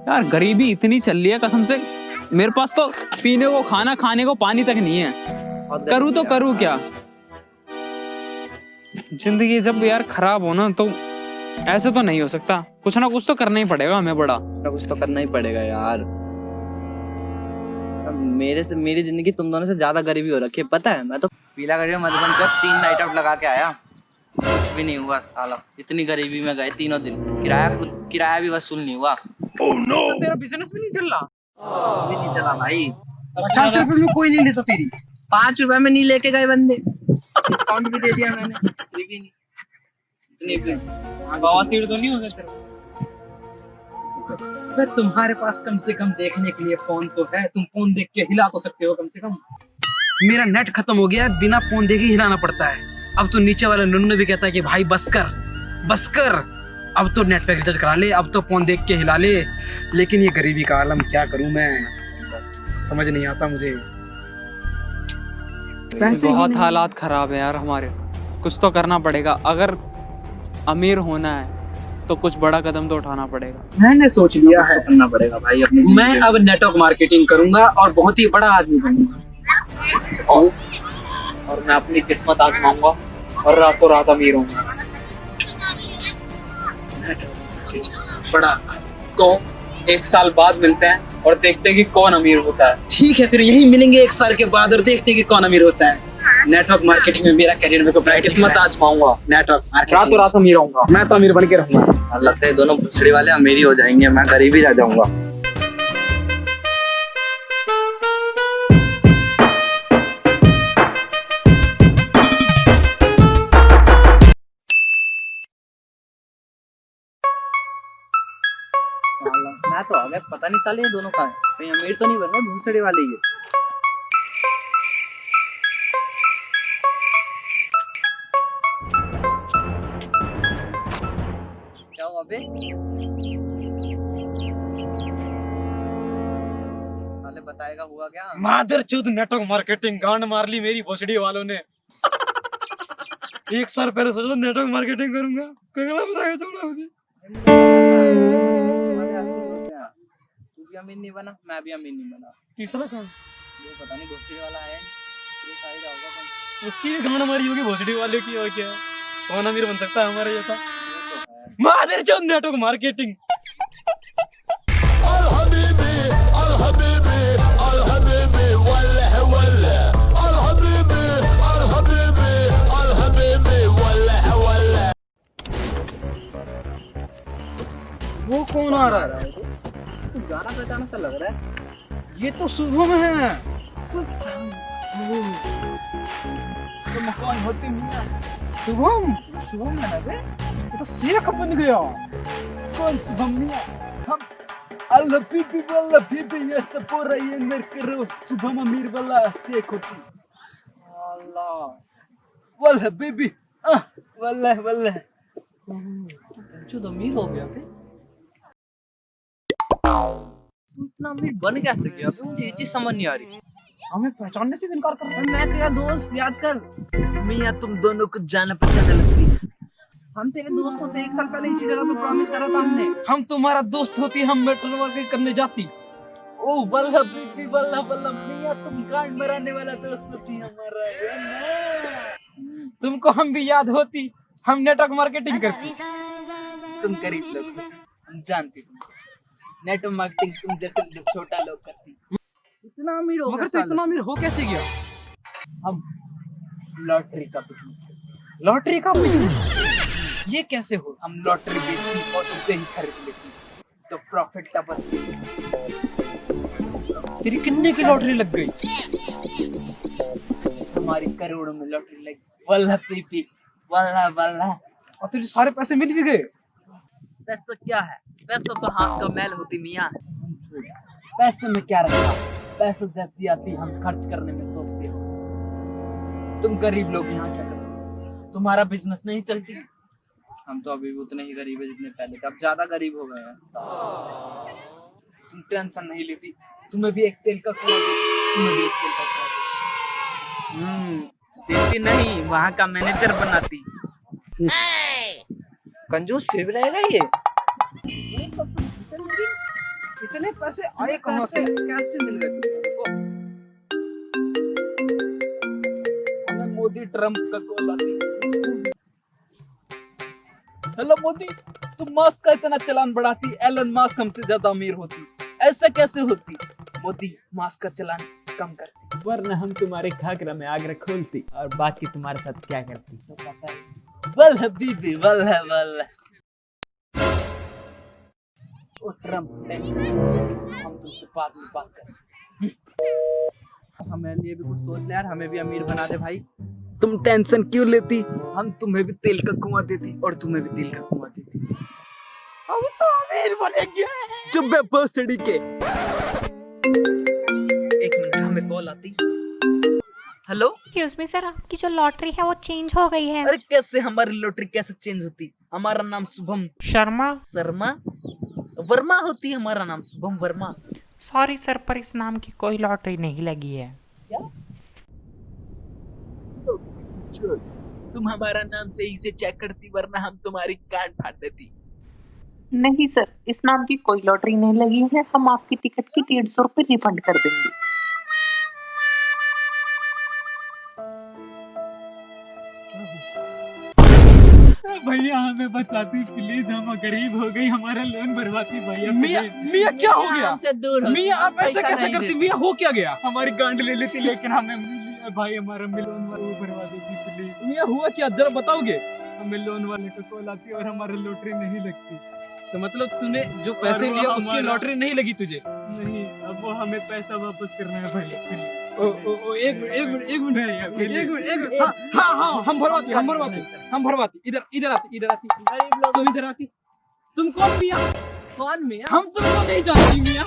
यार गरीबी इतनी चल रही है कसम से, मेरे पास तो पीने को खाना, खाने को पानी तक नहीं है। करूँ तो करूँ क्या? जिंदगी जब यार खराब हो ना तो ऐसे तो नहीं हो सकता, कुछ ना कुछ तो करना ही पड़ेगा हमें। बड़ा कुछ तो करना ही पड़ेगा यार। मेरी जिंदगी तुम दोनों से ज्यादा गरीबी हो रखी है, पता है। मैं तो पीला गरीब मधुबन चौक 3 नाइट आउट लगा के आया, कुछ भी नहीं हुआ साला। इतनी गरीबी में गए तीनों दिन, किराया भी वसूल नहीं हुआ। oh, no. तो तेरा बिजनेस भी नहीं चल रहा? भी नहीं चला भाई। 50 रुपए में कोई नहीं लेता तेरी। 5 रुपए में नहीं लेके गए बंदे, डिस्काउंट भी दे दिया मैंने, फिर भी नहीं। बवासीर तो नहीं हो गया तेरा? तुम्हारे पास कम से कम देखने के लिए फोन तो है, तुम फोन देख के हिला तो सकते हो कम से कम। मेरा नेट खत्म हो गया, बिना फोन देखे हिलाना पड़ता है। अब तो नीचे वाला नुन्नू भी कहता है कि भाई बस कर, अब तो नेट पैक रिचार्ज करा ले, अब तो फोन देख के हिला ले। लेकिन ये गरीबी का आलम क्या करूं मैं, समझ नहीं आता मुझे। बहुत हालात खराब है यार हमारे, कुछ तो करना पड़ेगा। अगर अमीर होना है तो कुछ बड़ा कदम तो उठाना पड़ेगा। मैंने सोच लिया है, करना पड़ेगा भाई अपनी जिंदगी मैं अब नेटवर्क मार्केटिंग करूंगा और बहुत ही बड़ा आदमी बनूंगा। और मैं अपनी किस्मत आजमाऊंगा और रातों रात अमीर होऊंगा। बड़ा तो 1 साल बाद मिलते हैं और देखते हैं कि कौन अमीर होता है। ठीक है, फिर यही मिलेंगे 1 साल के बाद और देखते हैं कि कौन अमीर होता है। नेटवर्क मार्केटिंग में मेरा करियर में को ब्राइट किस्मत आजमाऊंगा, नेटवर्क रातों रात अमीर होऊंगा। मैं तो अमीर बन के रहूंगा। लगता है दोनों भुसड़ी वाले अमीर ही हो जाएंगे, मैं गरीब ही रह जाऊंगा। मैं तो आ गया, पता नहीं साले ये दोनों कहाँ हैं। कहीं अमीर तो नहीं बन रहे भूसड़ी वाले ये। क्या हुआ बे? साले बताएगा हुआ क्या? मादरचोद नेटवर्क मार्केटिंग गांड मार ली मेरी भोसड़ी वालों ने। 1 साल पहले सोचा नेटवर्क मार्केटिंग करूंगा, कगला बनाया छोड़ा मुझे। तू भी अमीर नहीं बना, मैं भी अमीर नहीं बना। तीसरा कौन? ये पता नहीं भोसड़ी वाला है, ये खाएगा होगा कौन? उसकी भी गांड मारी होगी भोसड़ी वाले की, और क्या कौन अमीर बन सकता है हमारे जैसा? ये तो है। मादरचोद नेटवर्क मार्केटिंग। वो कौन आ रहा है? तू जाना पहचाना सा लग रहा है। ये तो शुभम है। तो मकान होते मियां। शुभम है ना बे? ये तो शेख बन गया। कौन शुभम मियां? हम अल्लाह बीबी वाला बीबी ये सब हो रही है मेरे करो शुभम अमीर वाला शेख होती। अल्लाह वाला बीबी वाला जो तो अमीर हो गया बे। तू इतना अमीर बन कैसे गया बे? मुझे ये चीज समझ नहीं आ रही। हमें पहचानने से भी इनकार कर रहा है। मैं तेरा दोस्त, याद कर। मियां तुम दोनों को जाना पहचाना लगती है। हम तेरे दोस्त होते 1 साल पहले इसी जगह पे प्रॉमिस करा था हमने। हम तुम्हारा दोस्त होती, हम मेट्रो मार्केट करने जाती। ओ वल्ला बीबी वल्ला मियां तुम गांड मराने वाला दोस्त होती हमारा है ना। तुमको हम भी याद होती, हम नेटवर्क मार्केटिंग करती। तुम गरीब लोग हो, हम जानते तुम। नेटवर्क मार्केटिंग तुम जैसे छोटा लोग करती। इतना अमीर हो मगर गया तो साले। इतना अमीर हो कैसे गया? हम लॉटरी का बिजनेस करते। लॉटरी का बिजनेस ये कैसे हो? हम लॉटरी बेचती और उसे ही खरीद लेती तो प्रॉफिट डबल। तेरी कितने की लॉटरी लग गई? हमारी करोड़ों में लॉटरी लगी। वल्ला पीपी वल्ला और तेरे सारे पैसे मिल भी गए? पैसा क्या है? पैसा तो हाथ का मैल होती मियां। पैसे में क्या रखा? पैसे जैसी आती हम खर्च करने में सोचते हो। तुम गरीब लोग यहाँ क्या करते हो? तुम्हारा बिजनेस नहीं चलती। हम तो अभी भी उतने ही गरीब है जितने पहले थे, अब ज्यादा गरीब हो गए हैं। तुम टेंशन नहीं लेती। तुम्हें भी एक तेल का कुआं देती, तुम्हें भी एक तेल का कुआं देती नहीं, वहाँ का मैनेजर बनाती। कंजूस फिर भी रहेगा ये। इतने पैसे आए कहाँ से? कैसे मिल गए तुझे? हमें मोदी ट्रम्प का कॉल आती। हेलो मोदी, तुम मास्क का इतना चलान बढ़ाती, एलन मास्क हमसे ज्यादा अमीर होती, ऐसा कैसे होती? मोदी मास्क का चलान कम करती। वरना हम तुम्हारे घाघरा में आग खोलती और बाकी तुम्हारे साथ क्या करती। तो पता है वल हबीबी वल है वल। ओ ट्रम्प, टेंशन नहीं होती, हम तुमसे बाद में बात करेंगे। हमें लिए भी कुछ सोच ले यार, हमें भी अमीर बना दे भाई। तुम टेंशन क्यों लेती? हम तुम्हें भी तेल का कुआं देती और तुम्हें भी तेल का कुआं देती। हम तो अमीर बनेंगे। चुप बे भोसड़ी के। एक मिनट, हमें कॉल आती। हेलो, एक्सक्यूज मी सर, आपकी जो लॉटरी है वो चेंज हो गई है। अरे कैसे हमारी लॉटरी कैसे चेंज होती? हमारा नाम शुभम शर्मा। शर्मा वर्मा होती, हमारा नाम शुभम वर्मा। सॉरी सर, पर इस नाम की कोई लॉटरी नहीं लगी है। तुम हमारा नाम सही से चेक करती, वरना हम तुम्हारी कार्ड फाड़ देती। नहीं सर, इस नाम की कोई लॉटरी नहीं लगी है। हम आपकी टिकट की 150 रुपए रिफंड कर देंगे। भैया हमें बचाती प्लीज, हम गरीब हो गई, हमारा लोन भरवाती भैया। मियाँ मियाँ क्या हो गया? हमसे दूर हो। मियाँ आप ऐसा पैसा कैसे नहीं करती? देते। मियाँ हो क्या गया? हमारी गांड ले लेती, लेकिन हमें भाई हमारा लोन वाला वो भरवा देती प्लीज। मियाँ हुआ क्या, जरा बताओगे? हमें लोन वाले को कॉल आती और हमारा लॉटरी नहीं लगती। तो मतलब तूने जो पैसे और वो लिया उसकी हमारा- लॉटरी नहीं लगी तुझे? नहीं, अब वो हमें पैसा वापस करना है भैया प्लीज। एक मिनट एक मिनट एक मिनट भैया, प्लीज। एक मिनट एक मिनट। हाँ हाँ हाँ, हम भरवाते। इधर इधर आती। गरीब लोग तुम इधर आती। तुम कौन मियाँ? कौन मियाँ? हम तुमको नहीं जानती मियाँ।